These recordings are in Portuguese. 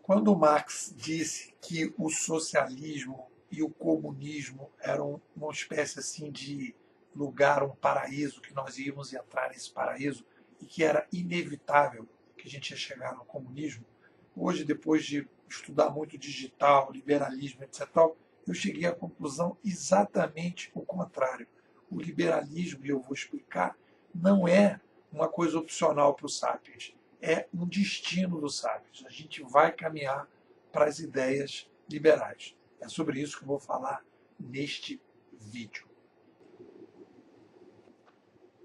Quando Marx disse que o socialismo e o comunismo eram uma espécie assim de lugar, um paraíso, que nós íamos entrar nesse paraíso e que era inevitável que a gente ia chegar no comunismo, hoje, depois de estudar muito digital, liberalismo, etc., eu cheguei à conclusão exatamente o contrário. O liberalismo, e eu vou explicar, não é uma coisa opcional para os sapiens, é um destino dos sapiens. A gente vai caminhar para as ideias liberais. É sobre isso que eu vou falar neste vídeo.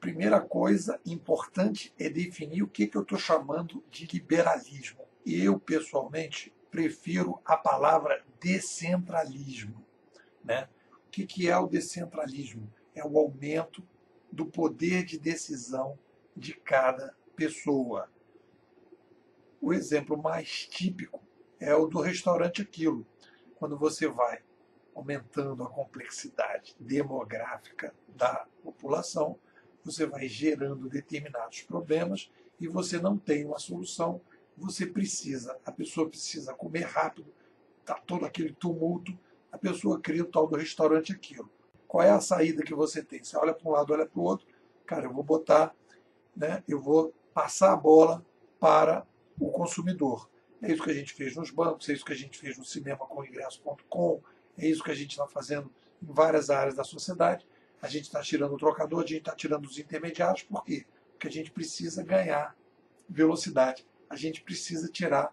Primeira coisa importante é definir o que eu estou chamando de liberalismo. Eu, pessoalmente, prefiro a palavra descentralismo. Né? O que é o descentralismo? É o aumento do poder de decisão de cada pessoa. O exemplo mais típico é o do restaurante Aquilo. Quando você vai aumentando a complexidade demográfica da população, você vai gerando determinados problemas e você não tem uma solução. A pessoa precisa comer rápido, está todo aquele tumulto, a pessoa cria o tal do restaurante Aquilo. Qual é a saída que você tem? Você olha para um lado, olha para o outro, cara, eu vou passar a bola para o consumidor. É isso que a gente fez nos bancos, é isso que a gente fez no cinema com ingresso.com, é isso que a gente está fazendo em várias áreas da sociedade. A gente está tirando o trocador, a gente está tirando os intermediários. Por quê? Porque a gente precisa ganhar velocidade. A gente precisa tirar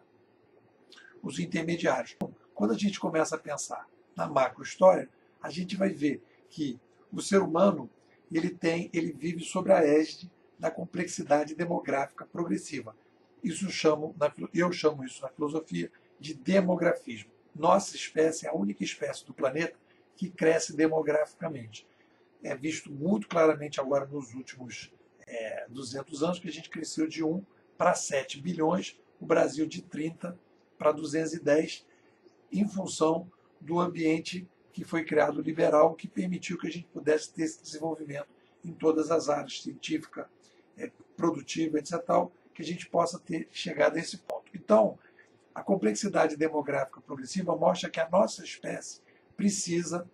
os intermediários. Quando a gente começa a pensar na macrohistória, a gente vai ver que o ser humano ele vive sobre a égide da complexidade demográfica progressiva. Eu chamo isso na filosofia de demografismo. Nossa espécie é a única espécie do planeta que cresce demograficamente. É visto muito claramente agora nos últimos 200 anos que a gente cresceu de 1 para 7 bilhões, o Brasil de 30 para 210, em função do ambiente que foi criado liberal, que permitiu que a gente pudesse ter esse desenvolvimento em todas as áreas, científica, produtiva, etc., que a gente possa ter chegado a esse ponto. Então, a complexidade demográfica progressiva mostra que a nossa espécie precisa,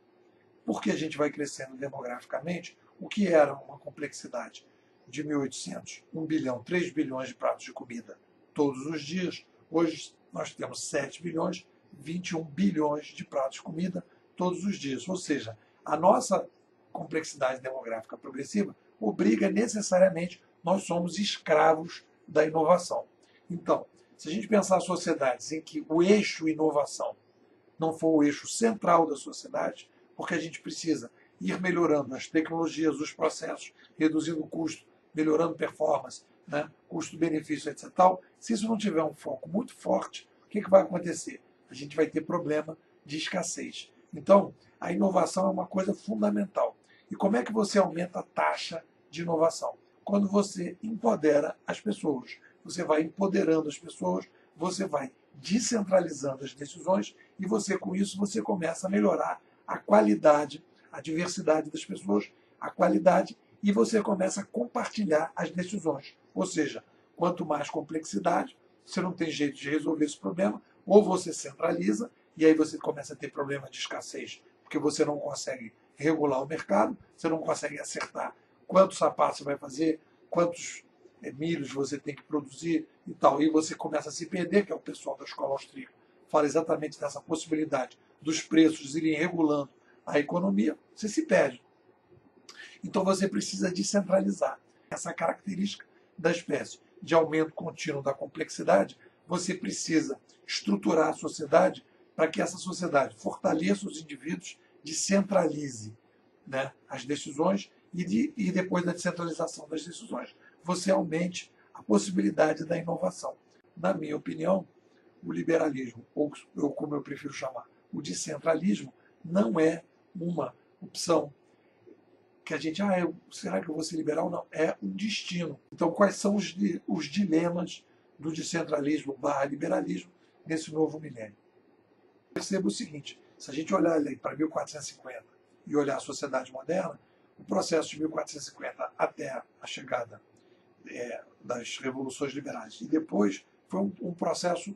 porque a gente vai crescendo demograficamente, o que era uma complexidade de 1800, 1 bilhão, 3 bilhões de pratos de comida todos os dias, hoje nós temos 7 bilhões, 21 bilhões de pratos de comida todos os dias. Ou seja, a nossa complexidade demográfica progressiva obriga necessariamente, nós somos escravos da inovação. Então, se a gente pensar sociedades em que o eixo inovação não for o eixo central da sociedade, porque a gente precisa ir melhorando as tecnologias, os processos, reduzindo o custo, melhorando performance, custo-benefício, etc. Se isso não tiver um foco muito forte, o que vai acontecer? A gente vai ter problema de escassez. Então, a inovação é uma coisa fundamental. E como é que você aumenta a taxa de inovação? Quando você empodera as pessoas. Você vai empoderando as pessoas, você vai descentralizando as decisões e com isso você começa a melhorar a qualidade, a diversidade das pessoas, a qualidade, e você começa a compartilhar as decisões. Ou seja, quanto mais complexidade, você não tem jeito de resolver esse problema, ou você centraliza, e aí você começa a ter problema de escassez, porque você não consegue regular o mercado, você não consegue acertar quantos sapatos você vai fazer, quantos milhos você tem que produzir e tal. E você começa a se perder, que é o pessoal da escola austríaca fala exatamente dessa possibilidade dos preços irem regulando a economia, você se perde. Então você precisa descentralizar. Essa característica da espécie de aumento contínuo da complexidade, você precisa estruturar a sociedade para que essa sociedade fortaleça os indivíduos, descentralize as decisões e depois da descentralização das decisões, você aumente a possibilidade da inovação. Na minha opinião, o liberalismo, ou como eu prefiro chamar, o descentralismo, não é uma opção que a gente, será que eu vou ser liberal? Não, é um destino. Então, quais são os dilemas do descentralismo / liberalismo nesse novo milênio? Perceba o seguinte, se a gente olhar para 1450 e olhar a sociedade moderna, o processo de 1450 até a chegada das revoluções liberais e depois foi um processo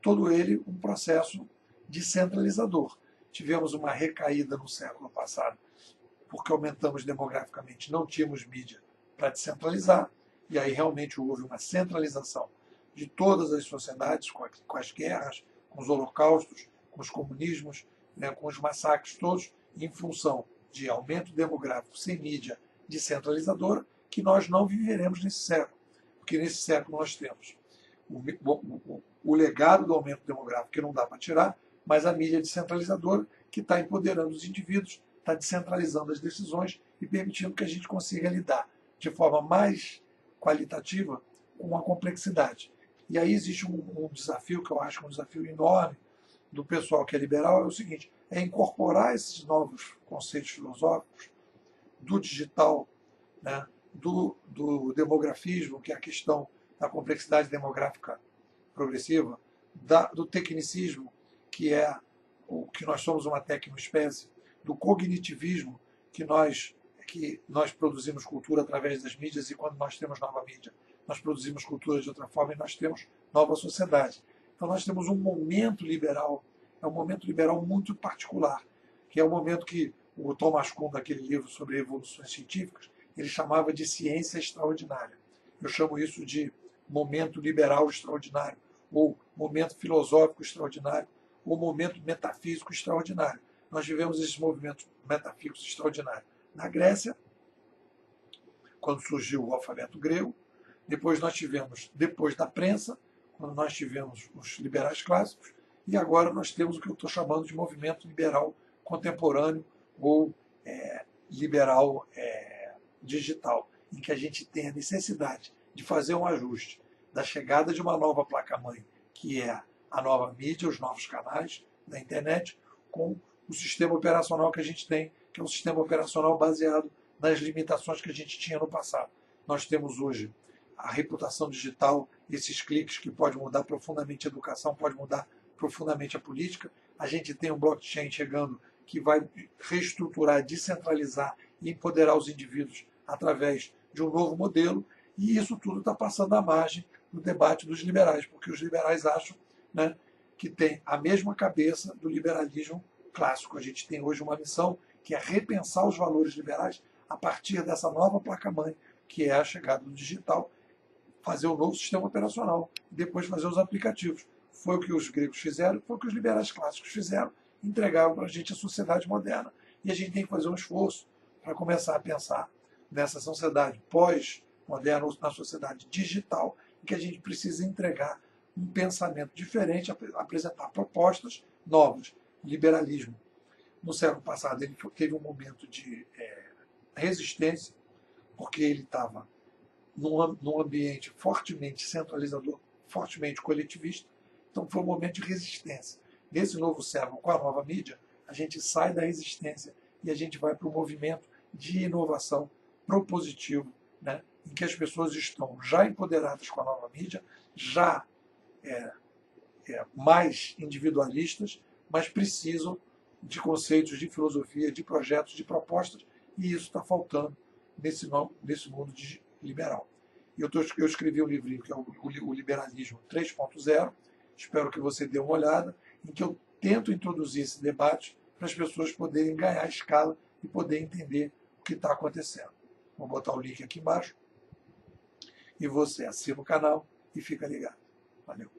todo ele um processo descentralizador. Tivemos uma recaída no século passado, porque aumentamos demograficamente, não tínhamos mídia para descentralizar, e aí realmente houve uma centralização de todas as sociedades, com as guerras, com os holocaustos, com os comunismos, né, com os massacres todos, em função de aumento demográfico sem mídia descentralizadora, que nós não viveremos nesse século. Porque nesse século nós temos o legado do aumento demográfico, que não dá para tirar, mas a mídia descentralizadora, que está empoderando os indivíduos, está descentralizando as decisões e permitindo que a gente consiga lidar de forma mais qualitativa com a complexidade. E aí existe um desafio, que eu acho um desafio enorme do pessoal que é liberal, é o seguinte, é incorporar esses novos conceitos filosóficos do digital, né, do demografismo, que é a questão da complexidade demográfica progressiva, do tecnicismo, que é o que nós somos uma tecnoespécie, do cognitivismo, que nós produzimos cultura através das mídias, e quando nós temos nova mídia, nós produzimos cultura de outra forma e nós temos nova sociedade. Então nós temos um momento liberal, é um momento liberal muito particular, que é o momento que o Thomas Kuhn, daquele livro sobre evoluções científicas, ele chamava de ciência extraordinária. Eu chamo isso de momento liberal extraordinário, ou momento filosófico extraordinário, ou momento metafísico extraordinário. Nós vivemos esses movimentos metafísicos extraordinários na Grécia, quando surgiu o alfabeto grego. Depois nós tivemos, depois da prensa, quando nós tivemos os liberais clássicos, e agora nós temos o que eu estou chamando de movimento liberal contemporâneo ou liberal digital, em que a gente tem a necessidade de fazer um ajuste da chegada de uma nova placa-mãe, que é a nova mídia, os novos canais da internet, com o sistema operacional que a gente tem, que é um sistema operacional baseado nas limitações que a gente tinha no passado. Nós temos hoje a reputação digital, esses cliques que podem mudar profundamente a educação, pode mudar profundamente a política. A gente tem um blockchain chegando que vai reestruturar, descentralizar e empoderar os indivíduos através de um novo modelo, e isso tudo está passando à margem do debate dos liberais, porque os liberais acham, né, que tem a mesma cabeça do liberalismo clássico. A gente tem hoje uma missão que é repensar os valores liberais a partir dessa nova placa-mãe, que é a chegada do digital, fazer o novo sistema operacional, e depois fazer os aplicativos. Foi o que os gregos fizeram, foi o que os liberais clássicos fizeram, entregaram para a gente a sociedade moderna. E a gente tem que fazer um esforço para começar a pensar nessa sociedade pós-moderna, ou na sociedade digital, em que a gente precisa entregar um pensamento diferente, apresentar propostas novas. Liberalismo, no século passado, ele teve um momento de resistência, porque ele estava num ambiente fortemente centralizador, fortemente coletivista. Então foi um momento de resistência. Nesse novo século, com a nova mídia, a gente sai da resistência e a gente vai para o movimento de inovação propositivo, né, em que as pessoas estão já empoderadas com a nova mídia, já mais individualistas, mas precisam de conceitos, de filosofia, de projetos, de propostas, e isso está faltando nesse mundo liberal. Eu escrevi um livrinho que é o Liberalismo 3.0, espero que você dê uma olhada, em que eu tento introduzir esse debate para as pessoas poderem ganhar escala e poder entender o que está acontecendo. Vou botar o link aqui embaixo e você assina o canal e fica ligado. Valeu!